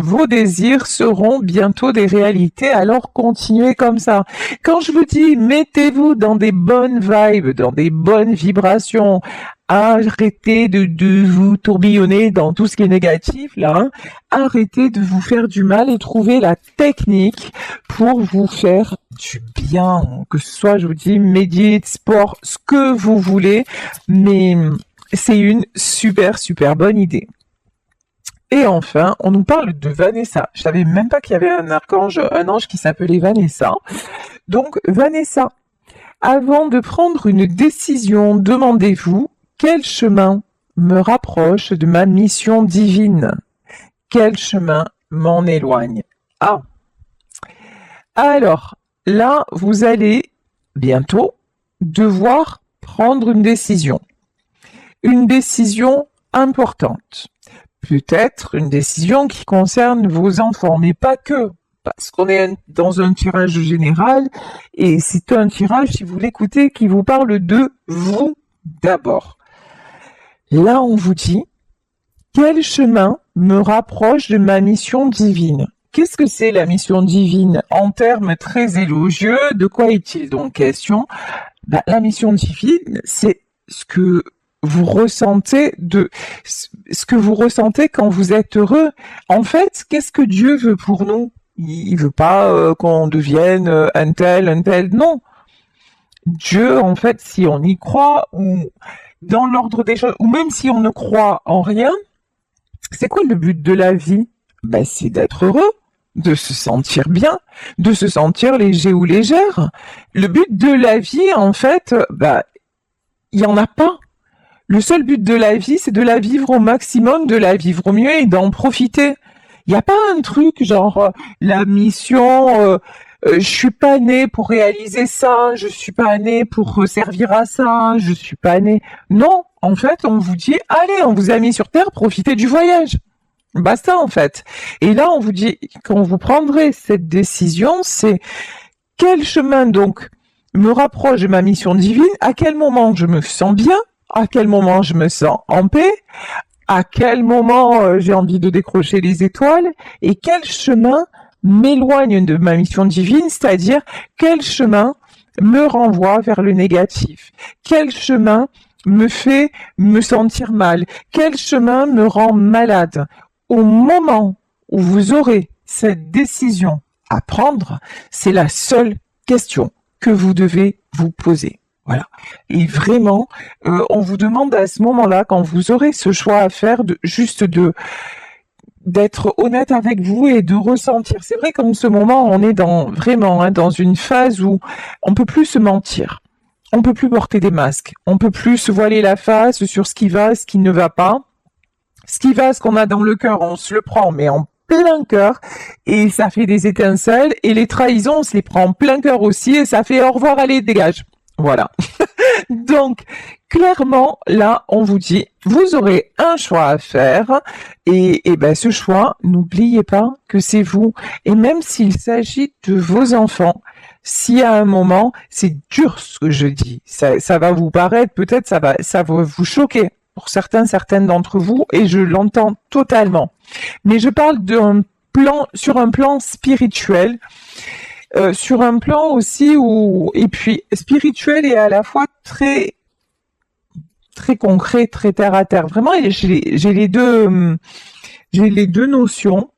vos désirs seront bientôt des réalités, alors continuez comme ça. Quand je vous dis mettez-vous dans des bonnes vibes, dans des bonnes vibrations, arrêtez de vous tourbillonner dans tout ce qui est négatif là, hein. Arrêtez de vous faire du mal et trouvez la technique pour vous faire du bien, que ce soit, je vous dis, médite, sport, ce que vous voulez, mais c'est une super bonne idée. Et enfin, on nous parle de Vanessa. Je savais même pas qu'il y avait un ange qui s'appelait Vanessa. Donc, Vanessa, avant de prendre une décision, demandez-vous quel chemin me rapproche de ma mission divine? Quel chemin m'en éloigne? Ah. Alors, là, vous allez bientôt devoir prendre une décision. Une décision importante. Peut-être une décision qui concerne vos enfants, mais pas que, parce qu'on est dans un tirage général, et c'est un tirage, si vous l'écoutez, qui vous parle de vous d'abord. Là, on vous dit, quel chemin me rapproche de ma mission divine? Qu'est-ce que c'est la mission divine? En termes très élogieux, de quoi est-il donc question? La mission divine, c'est ce que vous ressentez quand vous êtes heureux. En fait, qu'est-ce que Dieu veut pour nous? Il veut pas qu'on devienne un tel, non. Dieu, en fait, si on y croit, ou dans l'ordre des choses, ou même si on ne croit en rien, c'est quoi le but de la vie? C'est d'être heureux, de se sentir bien, de se sentir léger ou légère. Le but de la vie, en fait, il y en a pas. Le seul but de la vie, c'est de la vivre au maximum, de la vivre au mieux et d'en profiter. Il n'y a pas un truc genre la mission, je suis pas né pour réaliser ça, je suis pas né pour servir à ça, je suis pas né. Non, en fait, on vous dit, allez, on vous a mis sur Terre, profitez du voyage. Basta, en fait. Et là, on vous dit, quand vous prendrez cette décision, c'est quel chemin donc me rapproche de ma mission divine, à quel moment je me sens bien, à quel moment je me sens en paix, à quel moment j'ai envie de décrocher les étoiles, et quel chemin m'éloigne de ma mission divine, c'est-à-dire quel chemin me renvoie vers le négatif, quel chemin me fait me sentir mal, quel chemin me rend malade. Au moment où vous aurez cette décision à prendre, c'est la seule question que vous devez vous poser. Voilà. Et vraiment, on vous demande à ce moment-là, quand vous aurez ce choix à faire, d'être honnête avec vous et de ressentir. C'est vrai qu'en ce moment, on est dans une phase où on peut plus se mentir. On peut plus porter des masques. On peut plus se voiler la face sur ce qui va, ce qui ne va pas. Ce qui va, ce qu'on a dans le cœur, on se le prend, mais en plein cœur, et ça fait des étincelles, et les trahisons, on se les prend en plein cœur aussi, et ça fait au revoir, allez, dégage. Voilà. Donc, clairement, là, on vous dit, vous aurez un choix à faire, et ce choix, n'oubliez pas que c'est vous. Et même s'il s'agit de vos enfants, si à un moment, c'est dur ce que je dis, ça va vous paraître, peut-être ça va vous choquer pour certaines d'entre vous, et je l'entends totalement. Mais je parle sur un plan spirituel, sur un plan aussi et puis spirituel et à la fois très concret, très terre à terre. Vraiment, j'ai les deux notions.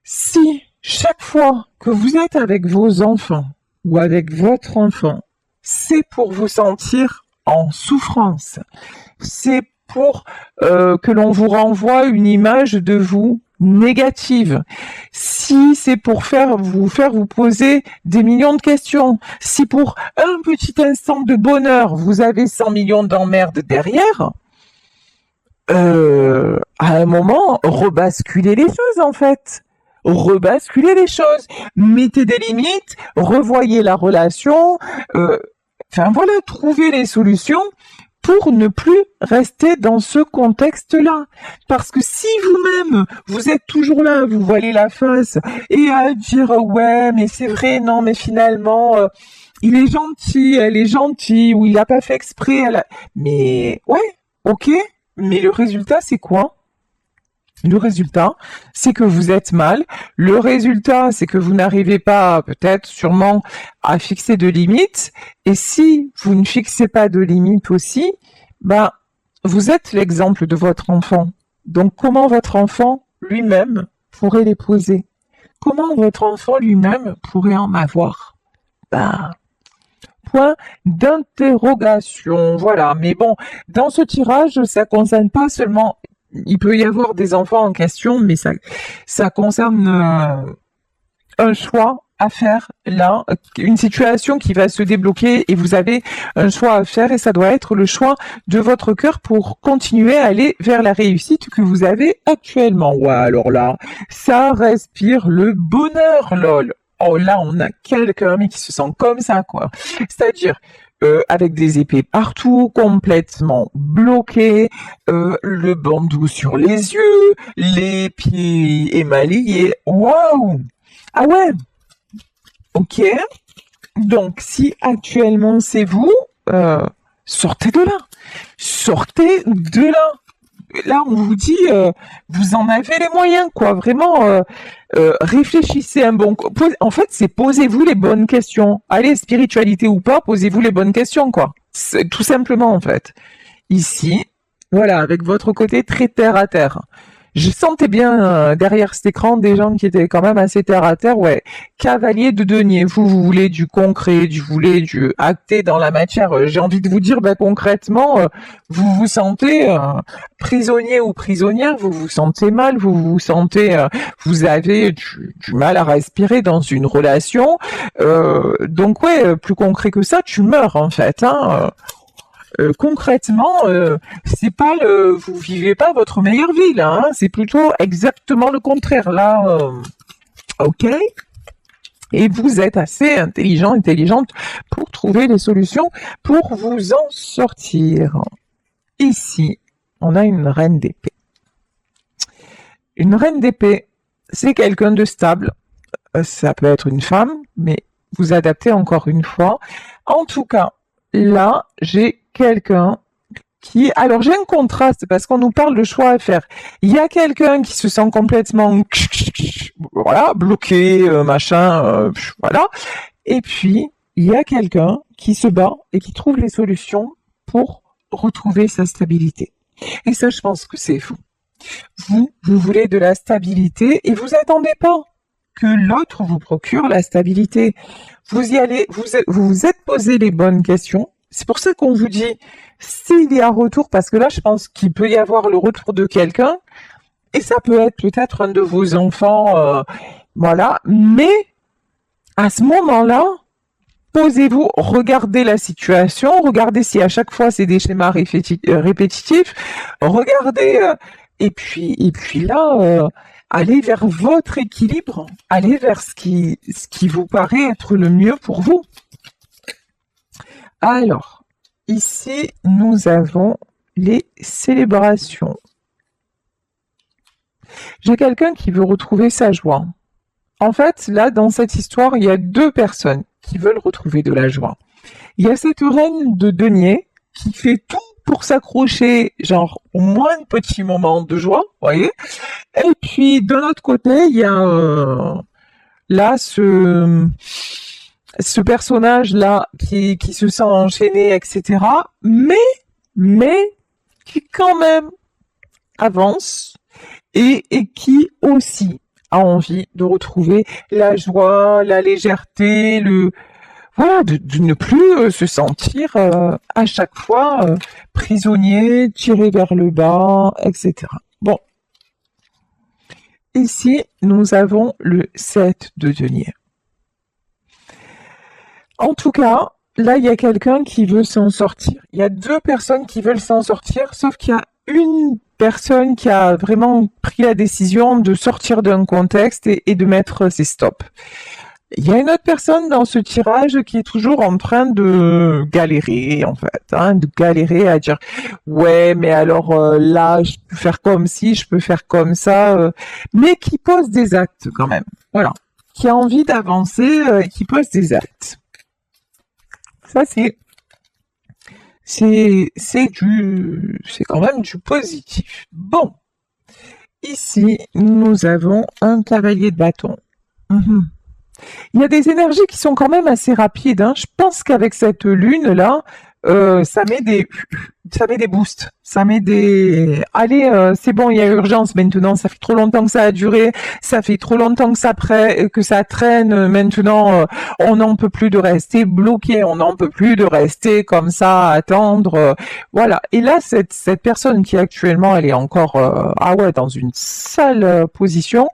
Si chaque fois que vous êtes avec vos enfants ou avec votre enfant, c'est pour vous sentir en souffrance, c'est pour que l'on vous renvoie une image de vous négative, si c'est pour vous poser des millions de questions, si pour un petit instant de bonheur, vous avez 100 millions d'emmerdes derrière, à un moment, rebasculez les choses en fait. Rebasculez les choses. Mettez des limites, revoyez la relation, trouvez les solutions pour ne plus rester dans ce contexte-là. Parce que si vous-même, vous êtes toujours là, vous voilez la face, et à dire, ouais, mais c'est vrai, non, mais finalement, il est gentil, elle est gentille, ou il n'a pas fait exprès, mais, ouais, ok, mais le résultat, c'est quoi? Le résultat, c'est que vous êtes mal. Le résultat, c'est que vous n'arrivez pas, peut-être, sûrement, à fixer de limites. Et si vous ne fixez pas de limites aussi, ben, vous êtes l'exemple de votre enfant. Donc, comment votre enfant lui-même pourrait les poser? Comment votre enfant lui-même pourrait en avoir? Ben, point d'interrogation. Voilà. Mais bon, dans ce tirage, ça concerne pas seulement. Il peut y avoir des enfants en question, mais ça concerne un choix à faire là, une situation qui va se débloquer et vous avez un choix à faire et ça doit être le choix de votre cœur pour continuer à aller vers la réussite que vous avez actuellement. Ouais, alors là, ça respire le bonheur, lol. Oh là, on a quelqu'un mais qui se sent comme ça, quoi. C'est-à-dire avec des épées partout, complètement bloqué, le bandeau sur les yeux, les pieds émaillés. Waouh! Ah ouais, ok. Donc, si actuellement c'est vous, euh, sortez de là. Sortez de là. Là, on vous dit, vous en avez les moyens, quoi. Vraiment, réfléchissez un bon. En fait, c'est posez-vous les bonnes questions. Allez, spiritualité ou pas, posez-vous les bonnes questions, quoi. C'est tout simplement, en fait. Ici, voilà, avec votre côté très terre à terre. Je sentais bien derrière cet écran des gens qui étaient quand même assez terre à terre. Ouais, cavalier de denier. Vous voulez du concret, vous voulez du acté dans la matière. J'ai envie de vous dire, ben, concrètement, vous vous sentez prisonnier ou prisonnière. Vous vous sentez mal, vous vous sentez, vous avez du mal à respirer dans une relation. Donc ouais, plus concret que ça, tu meurs en fait. Hein. Concrètement, c'est pas vous vivez pas votre meilleure vie là, hein, c'est plutôt exactement le contraire là. Ok. Et vous êtes assez intelligent, intelligente pour trouver des solutions pour vous en sortir. Ici, on a une reine d'épée. Une reine d'épée, c'est quelqu'un de stable. Ça peut être une femme, mais vous adaptez encore une fois. En tout cas, là, j'ai quelqu'un alors j'ai un contraste parce qu'on nous parle de choix à faire. Il y a quelqu'un qui se sent complètement, voilà, bloqué, machin, voilà. Et puis, il y a quelqu'un qui se bat et qui trouve les solutions pour retrouver sa stabilité. Et ça, je pense que c'est vous. Vous voulez de la stabilité et vous attendez pas que l'autre vous procure la stabilité. Vous y allez, vous êtes posé les bonnes questions. C'est pour ça qu'on vous dit, s'il y a retour, parce que là, je pense qu'il peut y avoir le retour de quelqu'un, et ça peut être peut-être un de vos enfants, voilà. Mais à ce moment-là, posez-vous, regardez la situation, regardez si à chaque fois c'est des schémas répétitifs, regardez, et puis là, allez vers votre équilibre, allez vers ce qui vous paraît être le mieux pour vous. Alors, ici, nous avons les célébrations. J'ai quelqu'un qui veut retrouver sa joie. En fait, là, dans cette histoire, il y a deux personnes qui veulent retrouver de la joie. Il y a cette reine de denier qui fait tout pour s'accrocher, genre, au moins un petit moment de joie, vous voyez. Et puis, de l'autre côté, il y a là ce personnage-là qui se sent enchaîné, etc. Mais qui quand même avance et qui aussi a envie de retrouver la joie, la légèreté, voilà, de ne plus se sentir à chaque fois prisonnier, tiré vers le bas, etc. Bon, ici, nous avons le 7 de denier. En tout cas, là, il y a quelqu'un qui veut s'en sortir. Il y a deux personnes qui veulent s'en sortir, sauf qu'il y a une personne qui a vraiment pris la décision de sortir d'un contexte et de mettre ses stops. Il y a une autre personne dans ce tirage qui est toujours en train de galérer, en fait, hein, de galérer à dire ouais, mais alors là, je peux faire comme ci, je peux faire comme ça, mais qui pose des actes quand même. Voilà, qui a envie d'avancer et qui pose des actes. Ça, c'est quand même du positif. Bon. Ici, nous avons un cavalier de bâton. Mhm. Il y a des énergies qui sont quand même assez rapides, hein. Je pense qu'avec cette lune-là, ça met des boosts. Ça met des... Allez, c'est bon, il y a urgence maintenant. Ça fait trop longtemps que ça a duré. Ça fait trop longtemps que que ça traîne. Maintenant, on n'en peut plus de rester bloqué. On n'en peut plus de rester comme ça, à attendre. Voilà. Et là, cette personne qui actuellement, elle est encore, ah ouais, dans une sale position.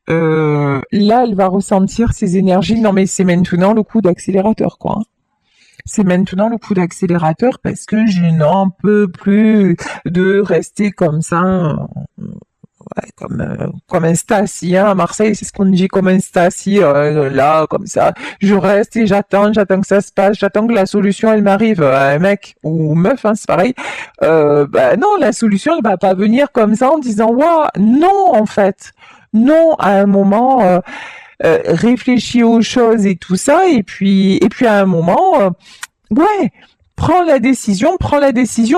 Là, elle va ressentir ses énergies. Non, mais c'est maintenant le coup d'accélérateur, quoi. C'est maintenant le coup d'accélérateur parce que je n'en peux plus de rester comme ça, ouais, comme un Stasi, hein, à Marseille, c'est ce qu'on dit, comme un Stasi, là, comme ça. Je reste et j'attends que ça se passe, j'attends que la solution, elle m'arrive. Un mec ou meuf, hein, c'est pareil. Bah non, la solution, elle va pas venir comme ça en disant, waouh, non, en fait. Non, à un moment, réfléchis aux choses et tout ça, et puis à un moment, ouais, prends la décision,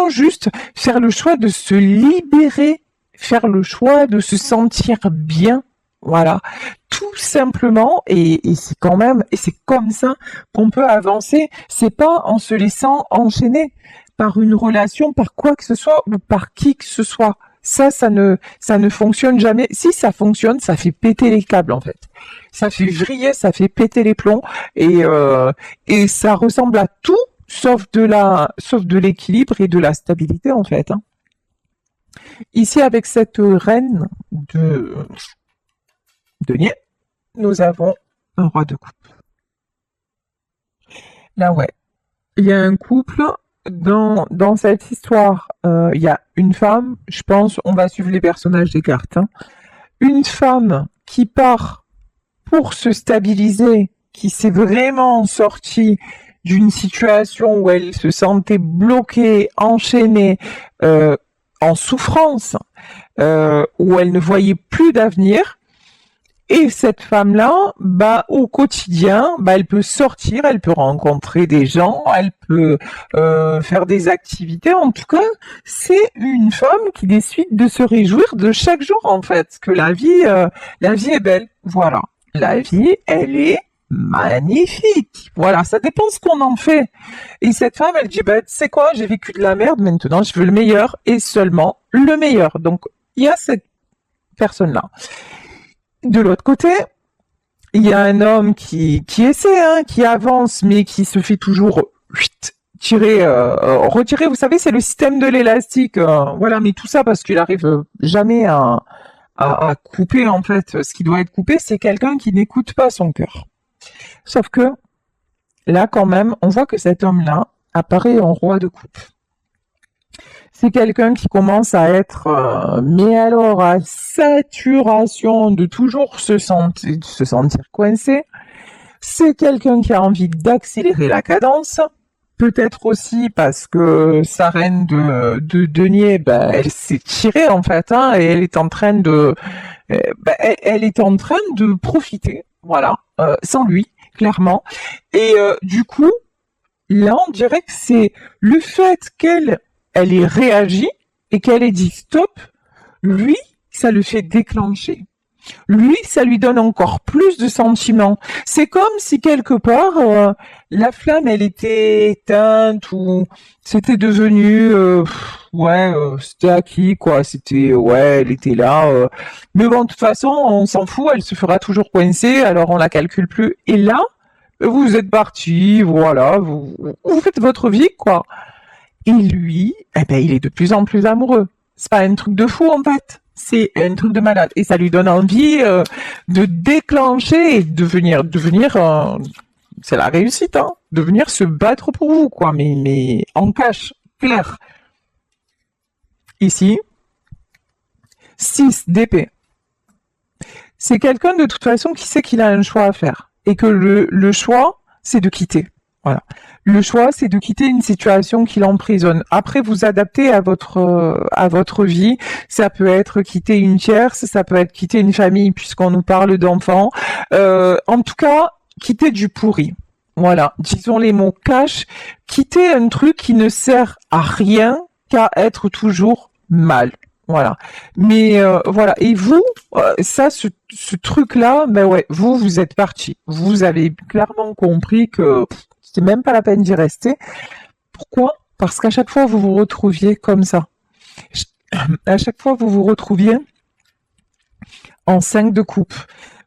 juste faire le choix de se libérer, faire le choix de se sentir bien, voilà, tout simplement, et c'est quand même, et c'est comme ça qu'on peut avancer, c'est pas en se laissant enchaîner par une relation, par quoi que ce soit, ou par qui que ce soit. Ça ne fonctionne jamais. Si ça fonctionne, ça fait péter les câbles en fait. Ça fait vriller, ça fait péter les plombs et ça ressemble à tout sauf de l'équilibre et de la stabilité en fait, hein. Ici avec cette reine de denier, nous avons un roi de coupe. Là ouais, il y a un couple dans cette histoire. Il y a une femme, je pense, on va suivre les personnages des cartes, hein. Une femme qui part pour se stabiliser, qui s'est vraiment sortie d'une situation où elle se sentait bloquée, enchaînée, en souffrance, où elle ne voyait plus d'avenir. Et cette femme-là, bah, au quotidien, bah, elle peut sortir, elle peut rencontrer des gens, elle peut faire des activités. En tout cas, c'est une femme qui décide de se réjouir de chaque jour, en fait, que la vie est belle. Voilà, la vie, elle est magnifique. Voilà, ça dépend ce qu'on en fait. Et cette femme, elle dit, bah, tu sais quoi, j'ai vécu de la merde, maintenant je veux le meilleur et seulement le meilleur. Donc, il y a cette personne-là. De l'autre côté, il y a un homme qui essaie, hein, qui avance, mais qui se fait toujours retirer. Vous savez, c'est le système de l'élastique. Voilà, mais tout ça parce qu'il arrive jamais à couper, en fait. Ce qui doit être coupé, c'est quelqu'un qui n'écoute pas son cœur. Sauf que, là, quand même, on voit que cet homme-là apparaît en roi de coupe. C'est quelqu'un qui commence à être, mais alors à saturation de toujours se sentir coincé. C'est quelqu'un qui a envie d'accélérer la cadence. Peut-être aussi parce que sa reine de denier, ben, elle s'est tirée en fait, hein, et elle est en train elle est en train de profiter, voilà, sans lui, clairement. Et du coup, là, on dirait que c'est le fait elle ait réagi et qu'elle ait dit stop, lui, ça le fait déclencher. Lui, ça lui donne encore plus de sentiments. C'est comme si quelque part, la flamme, elle était éteinte ou c'était devenu, ouais, c'était acquis, quoi. C'était, ouais, elle était là. Mais bon, de toute façon, on s'en fout, elle se fera toujours coincer, alors on la calcule plus. Et là, vous êtes parti, voilà, vous faites votre vie, quoi. Et lui, eh ben, il est de plus en plus amoureux. C'est pas un truc de fou, en fait. C'est un truc de malade. Et ça lui donne envie de déclencher et de venir c'est la réussite, hein, de venir se battre pour vous, quoi. Mais en cash, clair. Ici, 6 d'épée. C'est quelqu'un de toute façon qui sait qu'il a un choix à faire. Et que le choix, c'est de quitter. Voilà. Le choix, c'est de quitter une situation qui l'emprisonne. Après, vous adaptez à votre vie. Ça peut être quitter une tierce, ça peut être quitter une famille, puisqu'on nous parle d'enfants. En tout cas, quitter du pourri. Voilà. Disons les mots cash. Quitter un truc qui ne sert à rien qu'à être toujours mal. Voilà. Mais voilà. Et vous, ça, ce truc-là, ben ouais, vous êtes parti. Vous avez clairement compris que c'était même pas la peine d'y rester. Pourquoi? Parce qu'à chaque fois, vous vous retrouviez comme ça. À chaque fois, vous vous retrouviez en 5 de coupe.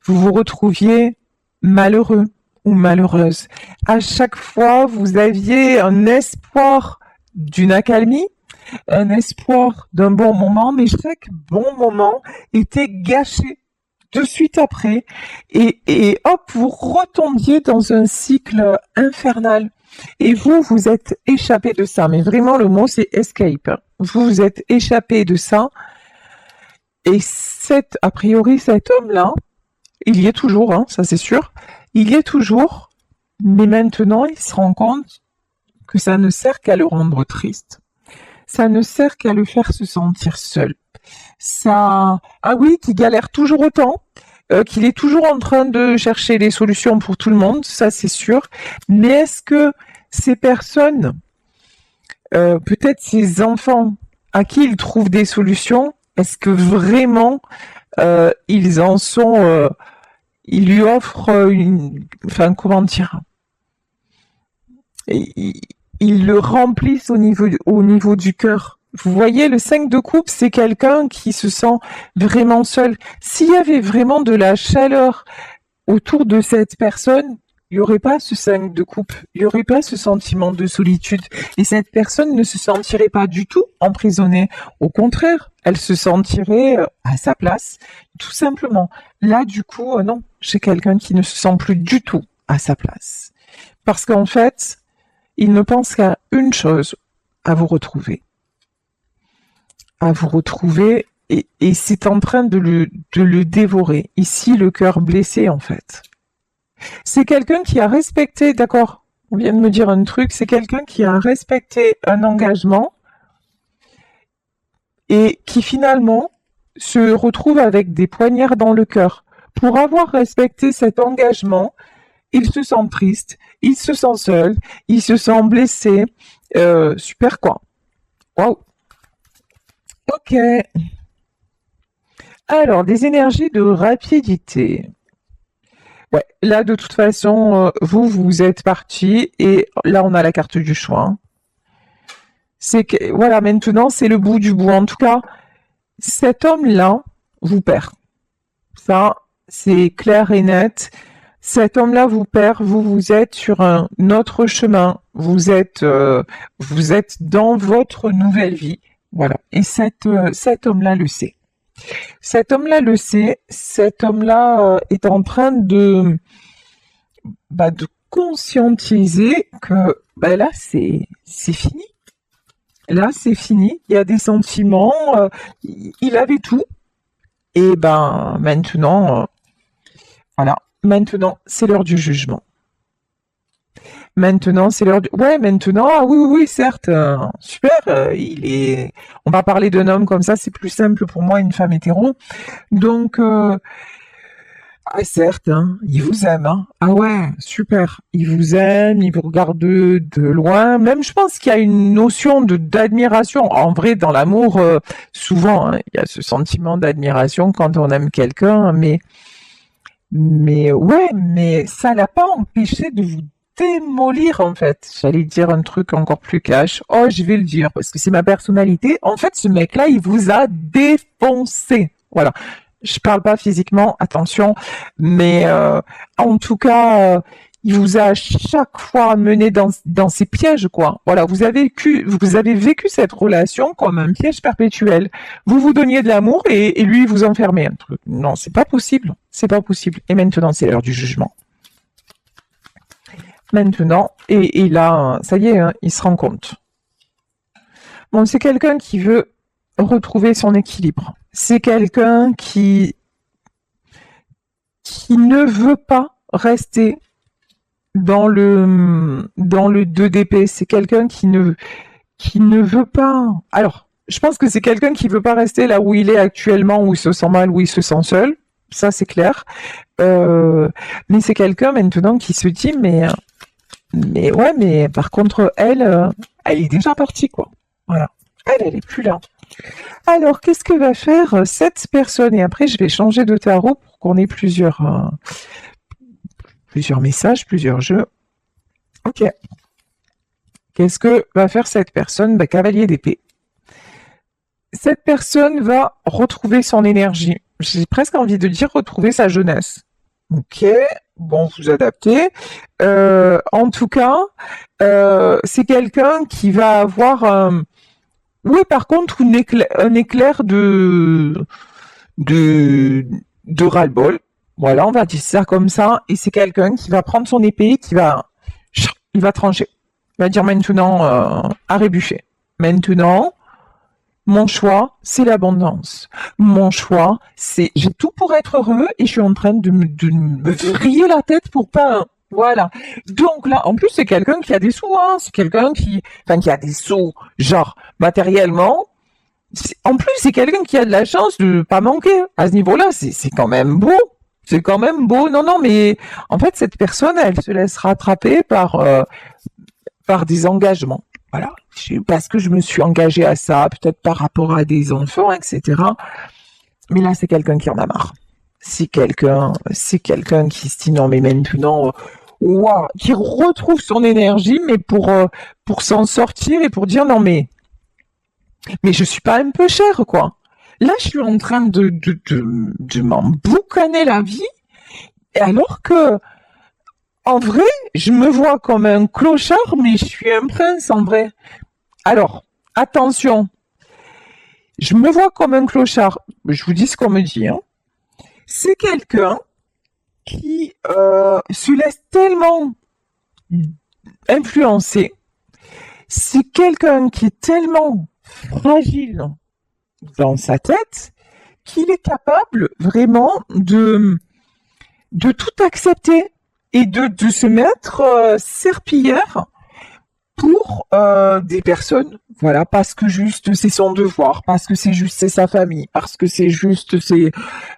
Vous vous retrouviez malheureux ou malheureuse. À chaque fois, vous aviez un espoir d'une accalmie, un espoir d'un bon moment, mais chaque bon moment était gâché de suite après. Et hop, vous retombiez dans un cycle infernal. Et vous êtes échappé de ça. Mais vraiment, le mot, c'est escape. Vous vous êtes échappé de ça. Et a priori, cet homme-là, il y est toujours, hein, ça c'est sûr. Il y est toujours, mais maintenant, il se rend compte que ça ne sert qu'à le rendre triste. Ça ne sert qu'à le faire se sentir seul. Ça, ah oui, qu'il galère toujours autant, qu'il est toujours en train de chercher des solutions pour tout le monde, ça c'est sûr. Mais est-ce que ces personnes, peut-être ces enfants à qui il trouve des solutions, est-ce que vraiment ils en sont, ils lui offrent enfin comment dire, ils le remplissent au niveau du cœur. Vous voyez, le 5 de coupe, c'est quelqu'un qui se sent vraiment seul. S'il y avait vraiment de la chaleur autour de cette personne, il n'y aurait pas ce 5 de coupe, il n'y aurait pas ce sentiment de solitude. Et cette personne ne se sentirait pas du tout emprisonnée. Au contraire, elle se sentirait à sa place, tout simplement. Là, du coup, non, j'ai quelqu'un qui ne se sent plus du tout à sa place. Parce qu'en fait, il ne pense qu'à une chose, à vous retrouver. À vous retrouver, et c'est en train de le dévorer. Ici, le cœur blessé, en fait. C'est quelqu'un qui a respecté, d'accord, on vient de me dire un truc, c'est quelqu'un qui a respecté un engagement et qui finalement se retrouve avec des poignards dans le cœur. Pour avoir respecté cet engagement, il se sent triste, il se sent seul, il se sent blessé. Super quoi. Waouh. Ok. Alors, des énergies de rapidité. Ouais, là de toute façon, vous êtes parti et là on a la carte du choix. Hein. C'est que voilà, maintenant c'est le bout du bout. En tout cas, cet homme-là vous perd. Ça, c'est clair et net. Cet homme-là vous perd. Vous êtes sur un autre chemin. Vous êtes dans votre nouvelle vie. Voilà. Et cet homme-là le sait. Cet homme-là le sait. Cet homme-là est en train de conscientiser que là c'est fini. Là c'est fini. Il y a des sentiments. Il avait tout. Et maintenant, voilà. Maintenant c'est l'heure du jugement. Maintenant c'est l'heure du. Ouais, maintenant. Ah oui, certes. Super. On va parler d'un homme comme ça. C'est plus simple pour moi, une femme hétéro. Donc. Ah certes, hein, il vous aime, hein. Ah ouais, super. Il vous aime, il vous regarde de loin. Même, je pense qu'il y a une notion d'admiration. En vrai, dans l'amour, souvent, hein, il y a ce sentiment d'admiration quand on aime quelqu'un, mais ouais, mais ça l'a pas empêché de vous démolir, en fait. J'allais dire un truc encore plus cash. Oh, je vais le dire, parce que c'est ma personnalité. En fait, ce mec-là, il vous a défoncé. Voilà. Je parle pas physiquement, attention, mais en tout cas, il vous a à chaque fois mené dans ces pièges, quoi. Voilà, vous avez vécu cette relation comme un piège perpétuel. Vous vous donniez de l'amour et lui vous enfermait un truc. Non, c'est pas possible, c'est pas possible. Et maintenant, c'est l'heure du jugement. Maintenant, et là, ça y est, hein, il se rend compte. Bon, c'est quelqu'un qui veut retrouver son équilibre. C'est quelqu'un qui ne veut pas rester dans le 2DP. C'est quelqu'un qui ne veut pas. Alors, je pense que c'est quelqu'un qui veut pas rester là où il est actuellement, où il se sent mal, où il se sent seul. Ça, c'est clair. Mais c'est quelqu'un maintenant qui se dit, mais ouais, mais par contre, elle est déjà partie, quoi. Voilà. Elle est plus là. Alors, qu'est-ce que va faire cette personne? Et après, je vais changer de tarot pour qu'on ait plusieurs messages, plusieurs jeux. Ok. Qu'est-ce que va faire cette personne? Cavalier d'épée. Cette personne va retrouver son énergie. J'ai presque envie de dire retrouver sa jeunesse. Ok, bon, vous adaptez. En tout cas, c'est quelqu'un qui va avoir oui, par contre, un éclair de ras-le-bol. Voilà, on va dire ça comme ça. Et c'est quelqu'un qui va prendre son épée, il va trancher. Il va dire maintenant, arrêt bûcher. Maintenant, mon choix, c'est l'abondance. Mon choix, c'est j'ai tout pour être heureux et je suis en train de me vriller la tête pour pas. Voilà. Donc là, en plus, c'est quelqu'un qui a des sous, hein. C'est quelqu'un qui a des sous, genre matériellement. En plus, c'est quelqu'un qui a de la chance de pas manquer. À ce niveau-là, c'est quand même beau. C'est quand même beau. Non, non, mais en fait, cette personne, elle se laisse rattraper par des engagements. Voilà. Parce que je me suis engagée à ça, peut-être par rapport à des enfants, etc. Mais là, c'est quelqu'un qui en a marre. C'est quelqu'un qui se dit non, mais maintenant, wow, qui retrouve son énergie, mais pour s'en sortir et pour dire non, mais je suis pas un peu chère, quoi. Là, je suis en train de m'en boucaner la vie, alors que, en vrai, je me vois comme un clochard, mais je suis un prince, en vrai. Alors, attention, je me vois comme un clochard. Je vous dis ce qu'on me dit, hein. C'est quelqu'un qui se laisse tellement influencer. C'est quelqu'un qui est tellement fragile dans sa tête qu'il est capable vraiment de tout accepter et de se mettre serpillière pour des personnes, voilà, parce que juste c'est son devoir, parce que c'est juste c'est sa famille, parce que c'est juste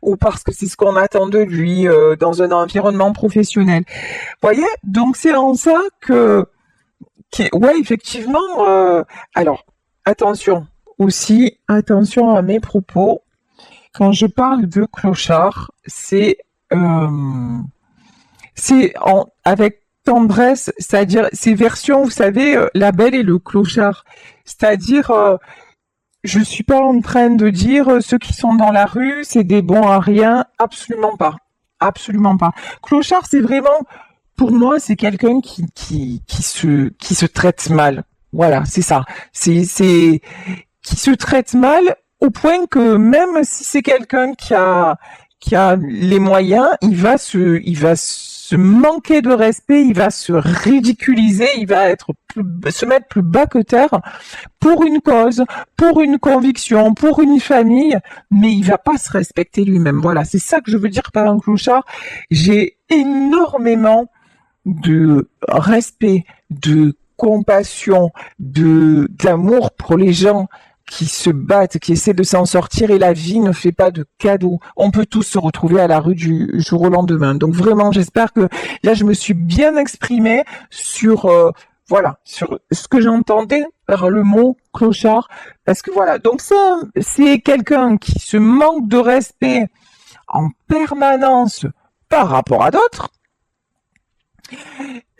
ou parce que c'est ce qu'on attend de lui dans un environnement professionnel. Vous voyez, donc c'est en ça ouais, effectivement. Alors attention aussi, attention à mes propos. Quand je parle de clochard, avec tendresse, c'est-à-dire ces versions, vous savez, la belle et le clochard. C'est-à-dire, je suis pas en train de dire ceux qui sont dans la rue, c'est des bons à rien, absolument pas. Absolument pas. Clochard, c'est vraiment, pour moi, c'est quelqu'un qui se traite mal. Voilà, c'est ça. C'est qui se traite mal au point que même si c'est quelqu'un qui a les moyens, il va se manquer de respect, il va se ridiculiser, il va se mettre plus bas que terre pour une cause, pour une conviction, pour une famille, mais il va pas se respecter lui-même. Voilà, c'est ça que je veux dire par un clochard. J'ai énormément de respect, de compassion, d'amour pour les gens qui se battent, qui essaient de s'en sortir, et la vie ne fait pas de cadeaux. On peut tous se retrouver à la rue du jour au lendemain. Donc vraiment, j'espère que là, je me suis bien exprimée sur voilà, sur ce que j'entendais par le mot clochard, parce que voilà, donc c'est quelqu'un qui se manque de respect en permanence par rapport à d'autres,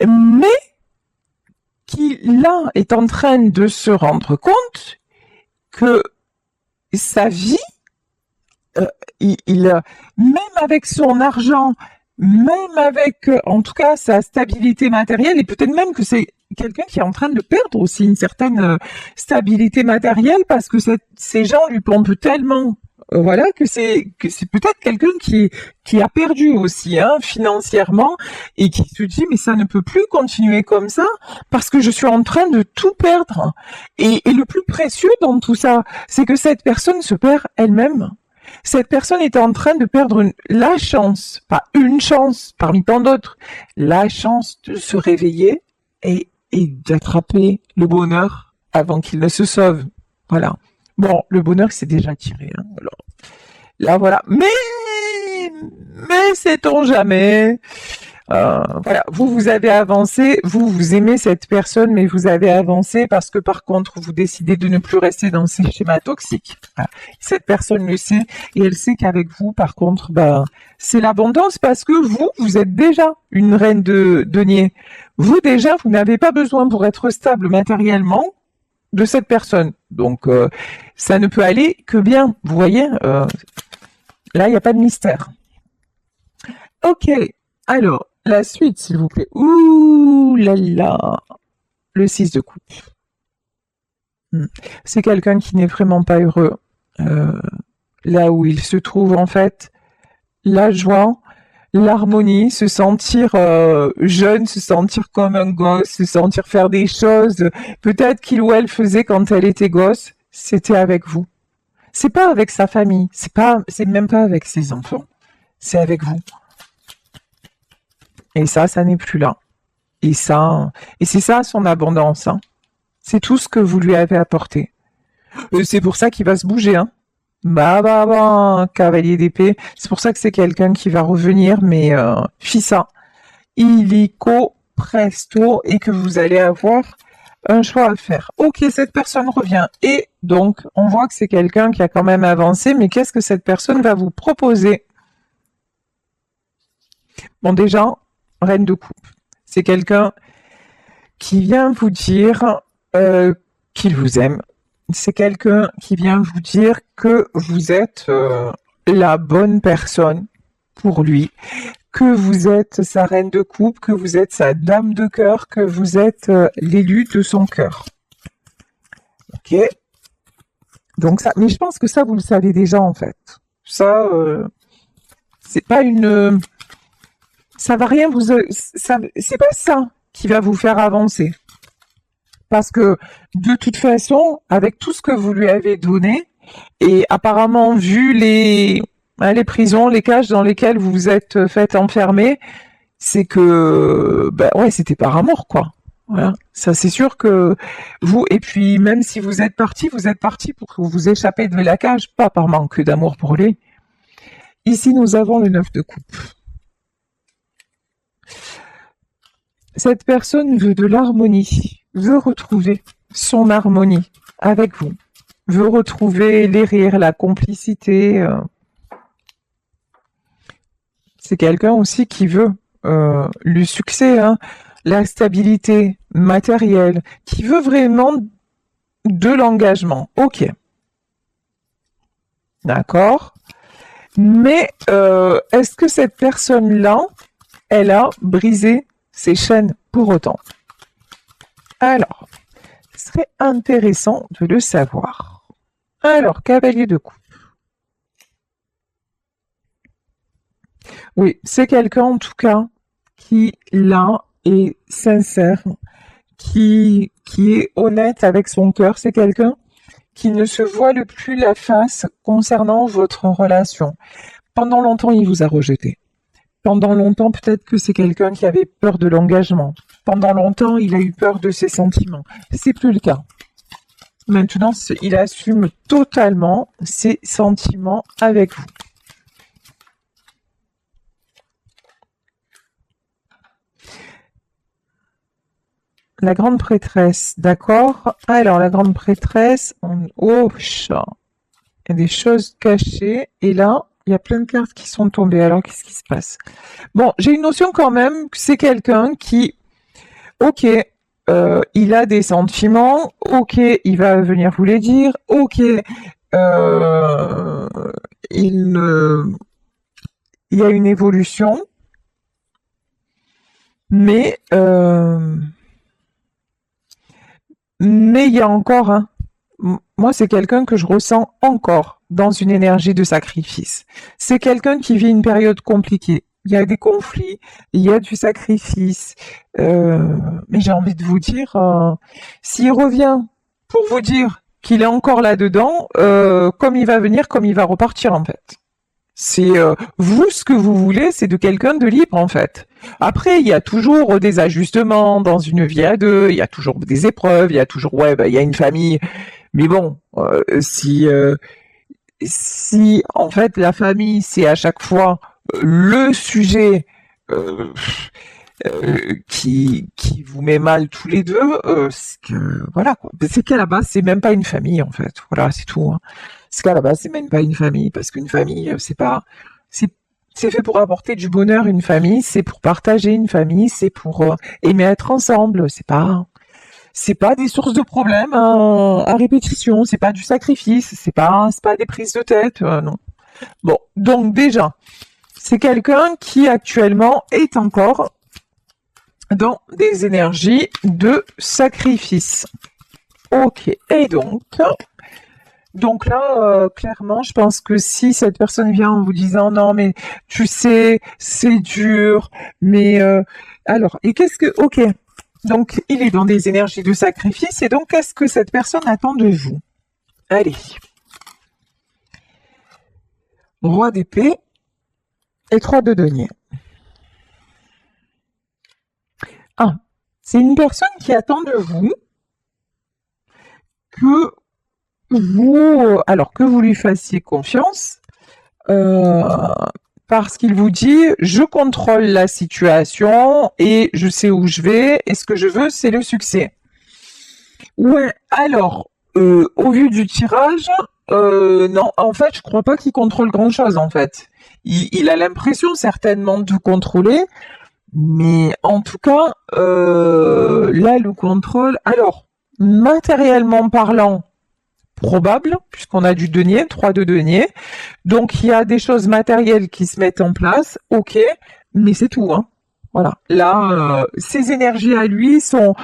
mais qui là est en train de se rendre compte que sa vie, même avec son argent, même avec, en tout cas, sa stabilité matérielle, et peut-être même que c'est quelqu'un qui est en train de perdre aussi une certaine stabilité matérielle parce que ces gens lui pompent tellement, voilà, que c'est peut-être quelqu'un qui a perdu aussi, hein, financièrement, et qui se dit mais ça ne peut plus continuer comme ça parce que je suis en train de tout perdre. Et le plus précieux dans tout ça, c'est que cette personne se perd elle-même. Cette personne est en train de perdre la chance, pas une chance parmi tant d'autres, la chance de se réveiller et d'attraper le bonheur avant qu'il ne se sauve. Voilà. Bon, le bonheur c'est déjà tiré. Hein. Alors, là, voilà. Mais sait-on jamais. Voilà, vous avez avancé, vous aimez cette personne, mais vous avez avancé parce que par contre, vous décidez de ne plus rester dans ces schémas toxiques. Voilà. Cette personne le sait et elle sait qu'avec vous, par contre, c'est l'abondance parce que vous êtes déjà une reine de denier. Vous déjà, vous n'avez pas besoin pour être stable matériellement de cette personne. Donc, ça ne peut aller que bien. Vous voyez, là, il n'y a pas de mystère. Ok, alors, la suite, s'il vous plaît. Ouh là là, le 6 de coupe. C'est quelqu'un qui n'est vraiment pas heureux. Là où il se trouve, en fait, la joie, l'harmonie, se sentir jeune, se sentir comme un gosse, se sentir faire des choses, peut-être qu'il ou elle faisait quand elle était gosse, c'était avec vous. C'est pas avec sa famille, c'est même pas avec ses enfants, c'est avec vous. Et ça n'est plus là. Et c'est ça son abondance. Hein. C'est tout ce que vous lui avez apporté. C'est pour ça qu'il va se bouger. Hein. Cavalier d'épée. C'est pour ça que c'est quelqu'un qui va revenir, mais fissa, illico presto, et que vous allez avoir un choix à faire. Ok, cette personne revient. Et donc, on voit que c'est quelqu'un qui a quand même avancé, mais qu'est-ce que cette personne va vous proposer? Bon, déjà, reine de coupe. C'est quelqu'un qui vient vous dire qu'il vous aime. C'est quelqu'un qui vient vous dire que vous êtes la bonne personne pour lui, que vous êtes sa reine de coupe, que vous êtes sa dame de cœur, que vous êtes l'élu de son cœur. Ok. Donc ça, mais je pense que ça vous le savez déjà en fait. Ça, c'est pas une, ça va rien vous, c'est pas ça qui va vous faire avancer. Parce que de toute façon, avec tout ce que vous lui avez donné, et apparemment vu les prisons, les cages dans lesquelles vous vous êtes fait enfermer, c'est que ouais, c'était par amour quoi. Voilà. Ça c'est sûr que vous, et puis même si vous êtes parti pour vous échapper de la cage, pas par manque d'amour pour lui. Ici nous avons le 9 de coupe. Cette personne veut de l'harmonie, veut retrouver son harmonie avec vous, veut retrouver les rires, la complicité. C'est quelqu'un aussi qui veut le succès, hein, la stabilité matérielle, qui veut vraiment de l'engagement. Ok. D'accord. Mais est-ce que cette personne-là, elle a brisé ses chaînes pour autant? Alors, ce serait intéressant de le savoir. Alors, cavalier de coupe. Oui, c'est quelqu'un en tout cas qui, là, est sincère, qui est honnête avec son cœur. C'est quelqu'un qui ne se voile plus la face concernant votre relation. Pendant longtemps, il vous a rejeté. Pendant longtemps, peut-être que c'est quelqu'un qui avait peur de l'engagement. Pendant longtemps, il a eu peur de ses sentiments. C'est plus le cas. Maintenant, il assume totalement ses sentiments avec vous. La grande prêtresse, d'accord. Alors, la grande prêtresse, oh, chat. Il y a des choses cachées. Et là, il y a plein de cartes qui sont tombées. Alors, qu'est-ce qui se passe? Bon, j'ai une notion quand même que c'est quelqu'un qui, ok, il a des sentiments, ok, il va venir vous les dire, ok, il y a une évolution, mais il y a encore un. Moi, c'est quelqu'un que je ressens encore dans une énergie de sacrifice. C'est quelqu'un qui vit une période compliquée. Il y a des conflits, il y a du sacrifice. Mais j'ai envie de vous dire, s'il revient pour vous dire qu'il est encore là-dedans, comme il va venir, comme il va repartir en fait. C'est vous, ce que vous voulez, c'est de quelqu'un de libre en fait. Après, il y a toujours des ajustements dans une vie à deux, il y a toujours des épreuves, il y a toujours, il y a une famille. Mais bon, si en fait la famille, c'est à chaque fois le sujet euh, qui vous met mal tous les deux, c'est que voilà quoi. C'est qu'à la base c'est même pas une famille en fait. Voilà, c'est tout. Hein. C'est qu'à la base c'est même pas une famille parce qu'une famille c'est pas c'est c'est fait pour apporter du bonheur. Une famille c'est pour partager. Une famille c'est pour aimer être ensemble. C'est pas des sources de problèmes à répétition. C'est pas du sacrifice. C'est pas des prises de tête. Non. Bon, donc déjà c'est quelqu'un qui actuellement est encore dans des énergies de sacrifice. Ok, et donc là, clairement, je pense que si cette personne vient en vous disant non mais tu sais, c'est dur, mais alors, et qu'est-ce que, ok, donc il est dans des énergies de sacrifice, et donc qu'est-ce que cette personne attend de vous? Allez, roi d'épée et 3 de denier. Ah, c'est une personne qui attend de vous que alors que vous lui fassiez confiance, euh, parce qu'il vous dit je contrôle la situation et je sais où je vais et ce que je veux c'est le succès. Ouais, alors au vu du tirage, non, en fait je crois pas qu'il contrôle grand chose en fait. Il a l'impression certainement de contrôler, mais en tout cas là le contrôle. Alors matériellement parlant, probable, puisqu'on a du denier, 3 de denier. Donc il y a des choses matérielles qui se mettent en place, ok, mais c'est tout. Hein. Voilà. Là, ces énergies à lui sont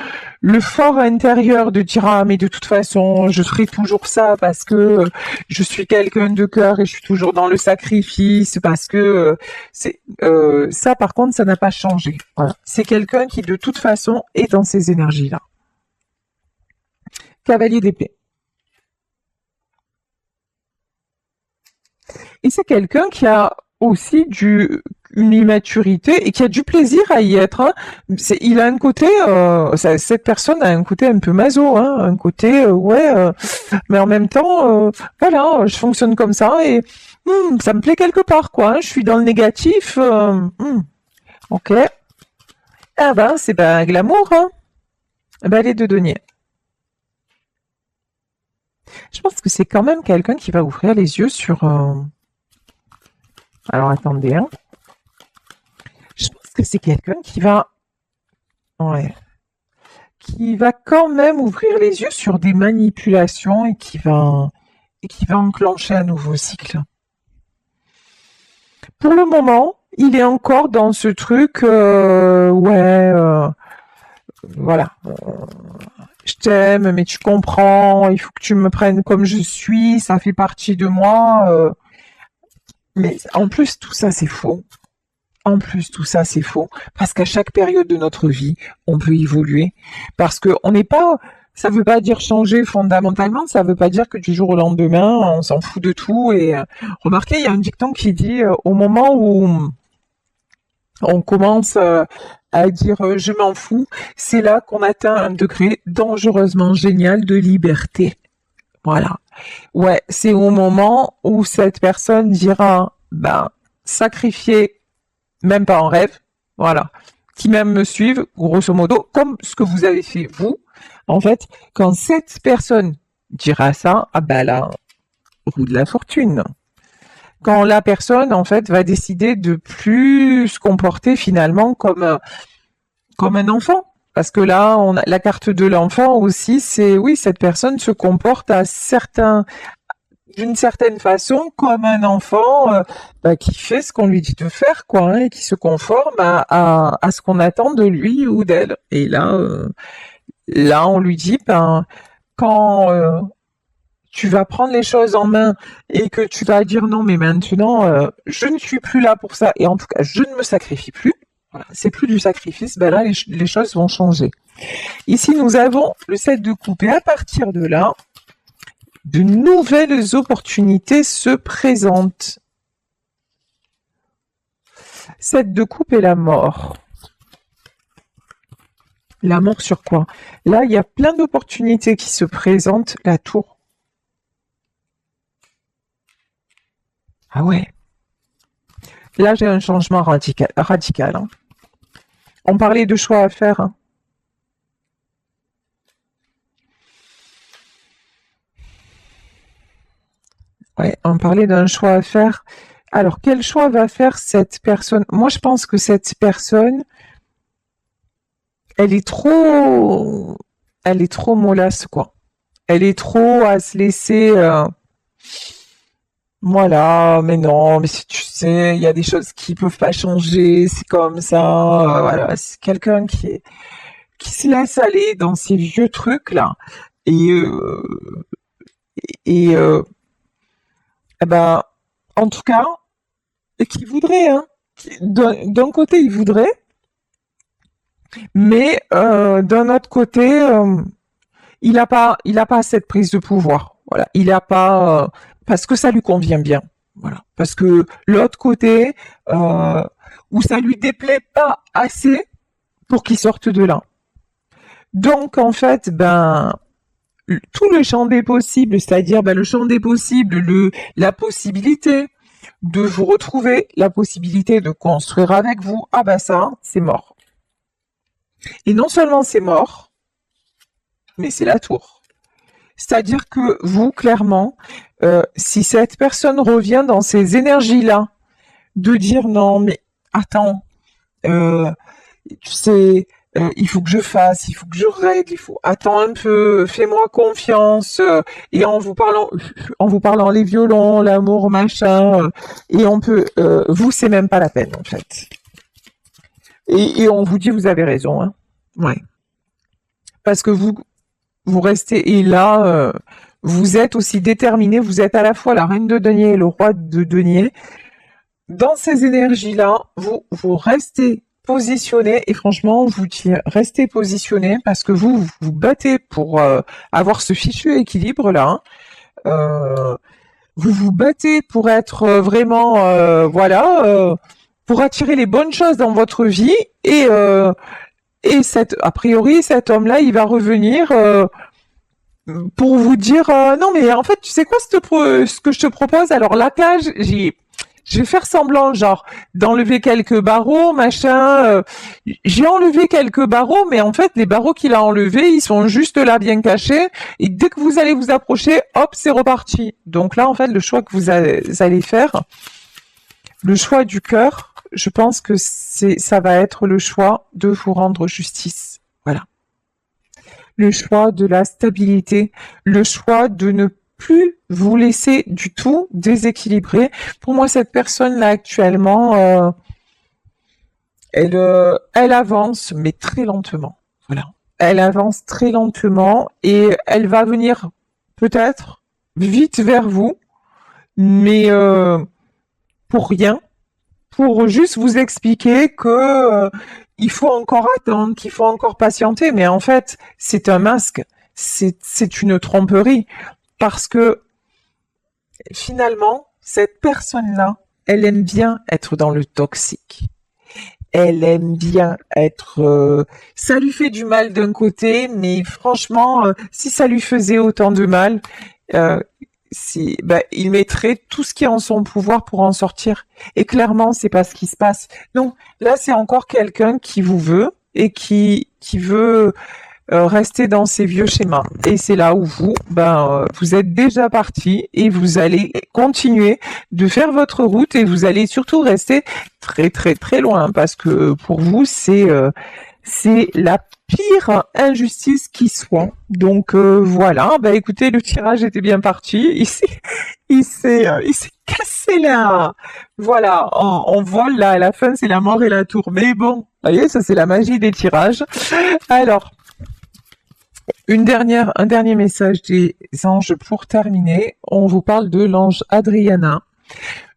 le fort intérieur de dire ah mais de toute façon je ferai toujours ça parce que je suis quelqu'un de cœur et je suis toujours dans le sacrifice parce que c'est ça par contre ça n'a pas changé. Voilà. C'est quelqu'un qui de toute façon est dans ces énergies là. Cavalier d'épée. Et c'est quelqu'un qui a aussi une immaturité et qui a du plaisir à y être. Hein. Il a un côté, cette personne a un côté un peu maso, hein, un côté, ouais, mais en même temps, voilà, je fonctionne comme ça et ça me plaît quelque part, quoi. Hein, je suis dans le négatif, ok. Ah ben, c'est ben glamour, hein. Ben, les 2 deniers. Je pense que c'est quand même quelqu'un qui va ouvrir les yeux sur... Alors attendez, hein. Je pense que c'est quelqu'un qui va... Ouais. Qui va quand même ouvrir les yeux sur des manipulations et qui va enclencher un nouveau cycle. Pour le moment, il est encore dans ce truc, voilà, je t'aime, mais tu comprends, il faut que tu me prennes comme je suis, ça fait partie de moi. Mais en plus, tout ça, c'est faux. En plus, tout ça, c'est faux. Parce qu'à chaque période de notre vie, on peut évoluer. Parce que on n'est pas, ça veut pas dire changer fondamentalement, ça veut pas dire que du jour au lendemain, on s'en fout de tout. Et remarquez, il y a un dicton qui dit, au moment où on commence à dire je m'en fous, c'est là qu'on atteint un degré dangereusement génial de liberté. Voilà. Ouais, c'est au moment où cette personne dira, ben, sacrifier, même pas en rêve, voilà, qui même me suivent, grosso modo, comme ce que vous avez fait vous. En fait, quand cette personne dira ça, ah ben là, roue de la fortune. Quand la personne, en fait, va décider de plus se comporter finalement comme un enfant. Parce que là, on a la carte de l'enfant aussi, c'est oui, cette personne se comporte d'une certaine façon comme un enfant qui fait ce qu'on lui dit de faire, quoi, hein, et qui se conforme à ce qu'on attend de lui ou d'elle. Et là, on lui dit, ben, quand tu vas prendre les choses en main et que tu vas dire non, mais maintenant, je ne suis plus là pour ça, et en tout cas, je ne me sacrifie plus. Voilà, c'est plus du sacrifice, ben là, les choses vont changer. Ici, nous avons le 7 de coupe, et à partir de là, de nouvelles opportunités se présentent. 7 de coupe et la mort. La mort sur quoi? Là, il y a plein d'opportunités qui se présentent. La tour. Ah ouais. Là, j'ai un changement radical, hein. On parlait de choix à faire, hein. Ouais, on parlait d'un choix à faire. Alors, quel choix va faire cette personne? Moi, je pense que cette personne, elle est trop, elle est trop mollasse, quoi. Elle est trop à se laisser, voilà, mais non, mais si tu sais, il y a des choses qui peuvent pas changer, c'est comme ça, voilà, c'est quelqu'un qui se laisse aller dans ces vieux trucs là, et et eh ben, en tout cas, et qui voudrait, hein, d'un côté il voudrait, mais d'un autre côté, il a pas cette prise de pouvoir. Voilà, il a pas parce que ça lui convient bien. Voilà, parce que l'autre côté où ça lui déplaît pas assez pour qu'il sorte de là. Donc en fait, ben tout le champ des possibles, c'est-à-dire ben, le champ des possibles, la possibilité de vous retrouver, la possibilité de construire avec vous, ah ben ça, c'est mort. Et non seulement c'est mort, mais c'est la tour. C'est-à-dire que vous, clairement, si cette personne revient dans ces énergies-là, de dire non, mais attends, euh, tu sais, il faut que je fasse, il faut que je règle, il faut attends un peu, fais-moi confiance, et en vous parlant les violons, l'amour, machin, et on peut, vous, c'est même pas la peine en fait. Et on vous dit vous avez raison, hein. Ouais, parce que vous restez et là vous êtes aussi déterminé, vous êtes à la fois la reine de denier et le roi de denier. Dans ces énergies-là, vous restez positionné et franchement, vous restez positionné parce que vous vous battez pour avoir ce fichu équilibre là, hein. Vous vous battez pour être vraiment voilà pour attirer les bonnes choses dans votre vie et a priori cet homme-là, il va revenir pour vous dire non mais en fait tu sais quoi ce que je te propose alors la cage je vais faire semblant genre d'enlever quelques barreaux machin j'ai enlevé quelques barreaux mais en fait les barreaux qu'il a enlevés ils sont juste là bien cachés et dès que vous allez vous approcher hop c'est reparti donc là en fait le choix que vous allez faire le choix du cœur je pense que ça va être le choix de vous rendre justice voilà le choix de la stabilité, le choix de ne plus vous laisser du tout déséquilibrer. Pour moi, cette personne-là actuellement, elle avance, mais très lentement. Voilà. Elle avance très lentement et elle va venir peut-être vite vers vous, mais pour rien, pour juste vous expliquer que il faut encore attendre, qu'il faut encore patienter, mais en fait, c'est un masque, c'est une tromperie, parce que finalement, cette personne-là, elle aime bien être dans le toxique. Elle aime bien être... ça lui fait du mal d'un côté, mais franchement, si ça lui faisait autant de mal, euh, il mettrait tout ce qui est en son pouvoir pour en sortir. Et clairement, c'est pas ce qui se passe. Non, là, c'est encore quelqu'un qui vous veut et qui veut rester dans ces vieux schémas. Et c'est là où vous êtes déjà parti et vous allez continuer de faire votre route et vous allez surtout rester très très très loin parce que pour vous, c'est la pire injustice qui soit. Donc voilà, bah écoutez, le tirage était bien parti. Il s'est cassé là. Voilà, on vole là, à la fin c'est la mort et la tour. Mais bon, vous voyez, ça c'est la magie des tirages. Alors, un dernier message des anges pour terminer. On vous parle de l'ange Adriana.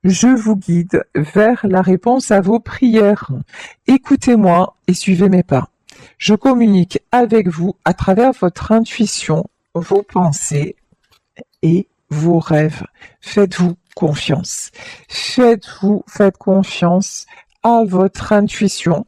Je vous guide vers la réponse à vos prières. Écoutez-moi et suivez mes pas. Je communique avec vous à travers votre intuition, vos pensées et vos rêves. Faites-vous confiance. Faites confiance à votre intuition.